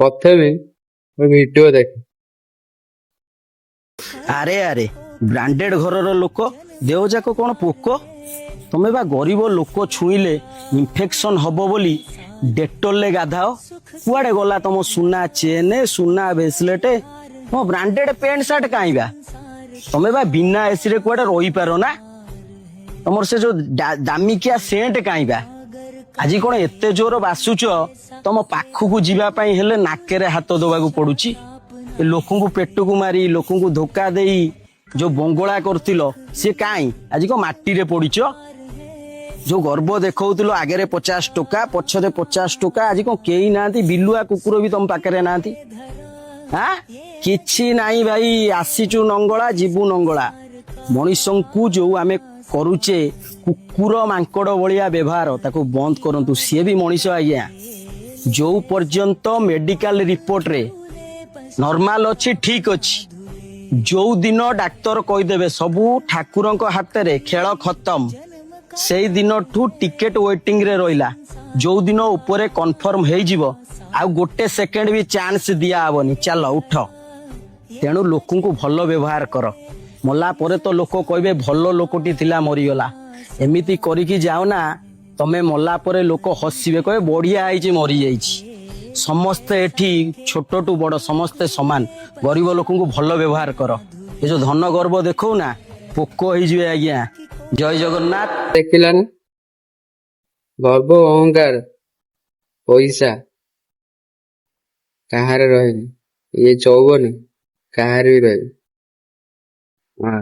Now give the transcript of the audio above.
প্রথমে ওই ভিডিও দেখে। আরে আরে ব্ରାଣ୍ଡେଡ ଘରର ଲୋକ ଦେହ ଯାକ କଣ ପୋକ। ତମେ ବା ଗରିବ ଲୋକ ଛୁଇଁଲେ ଇନଫେକ୍ସନ ହବ ବୋଲି ଡେଟଲରେ ଗାଧାଅ। କୁଆଡେ ଗଲା ତମ ସୁନା ଚେନ୍ ସୁନା ବ୍ରେସଲେଟ ମୋ ବ୍ରାଣ୍ଡେଡ ପ୍ୟାଣ୍ଟ ସାର୍ଟ କାଇଁବା। ତମେ ବା ବିନା ଏସିରେ କୁଆଡେ ରହିପାର ନା। ତମର ସେ ଯୋଉ ଦାମିକିଆ ସେଣ୍ଟ କାଇଁବା। ଆଜି କଣ ଏତେ ଜୋର ବାସୁଛ ତମ ପାଖକୁ ଯିବା ପାଇଁ ହେଲେ ନାକରେ ହାତ ଦବାକୁ ପଡୁଛି। ଏ ଲୋକଙ୍କୁ ପେଟକୁ ମାରି ଲୋକଙ୍କୁ ଧୋକା ଦେଇ ଯୋଉ ବଙ୍ଗଳା କରୁଥିଲ ସେ କାଇଁ ଆଜି କଣ ମାଟିରେ ପଡିଛ। ଯୋଉ ଗର୍ବ ଦେଖଉଥିଲ ଆଗରେ 50 ଟଙ୍କା ପଛରେ 50 ଟଙ୍କା ଆଜି କଣ କେହି ନାହାନ୍ତି। ବିଲୁଆ କୁକୁର ବି ତମ ପାଖରେ ନାହାନ୍ତି। ହଁ କିଛି ନାହିଁ ଭାଇ। ଆସିଛୁ ନଙ୍ଗଳା ଯିବୁ ନଙ୍ଗଳା। ମଣିଷଙ୍କୁ ଯୋଉ ଆମେ କରୁଛେ କୁକୁର ମାଙ୍କଡ ଭଳିଆ ବ୍ୟବହାର ତାକୁ ବନ୍ଦ କରନ୍ତୁ। ସିଏ ବି ମଣିଷ ଆଜ୍ଞା। ଯୋଉ ପର୍ଯ୍ୟନ୍ତ ମେଡିକାଲ ରିପୋର୍ଟରେ ନର୍ମାଲ ଅଛି ଠିକ ଅଛି। ଯୋଉ ଦିନ ଡାକ୍ତର କହିଦେବେ ସବୁ ଠାକୁରଙ୍କ ହାତରେ ଖେଳ ଖତମ ସେଇ ଦିନଠୁ ଟିକେଟ ୱେଟିଂ ରେ ରହିଲା। ଯୋଉ ଦିନ ଉପରେ କନଫର୍ମ ହେଇଯିବ ଆଉ ଗୋଟେ ସେକେଣ୍ଡ ବି ଚାନ୍ସ ଦିଆହବନି। ଚାଲ ଉଠ। ତେଣୁ ଲୋକଙ୍କୁ ଭଲ ବ୍ୟବହାର କର। ମଲା ପରେ ତ ଲୋକ କହିବେ ଭଲ ଲୋକଟି ଥିଲା ମରିଗଲା। ଏମିତି କରିକି ଯାଅ ନା ତମେ ମଲା ପରେ ଲୋକ ହସିବେ କହିବେ ବଢିଆ ହେଇଛି ମରିଯାଇଛି। ସମସ୍ତେ ଏଠି ଛୋଟଠୁ ବଡ ସମସ୍ତେ ସମାନ। ଗରିବ ଲୋକଙ୍କୁ ଭଲ ବ୍ୟବହାର କର। ଏ ଯୋଉ ଧନ ଗର୍ବ ଦେଖଉ ନା ପୋକ ହେଇଯିବେ ଆଜ୍ଞା। ଜୟ ଜଗନ୍ନାଥ। ଦେଖିଲାନି ଗର୍ବ ଅହଙ୍କାର ପଇସା କାହାର ରହିନି। ଇଏ ଯୌବନ କାହାର ବି ରହିନି। ହଁ।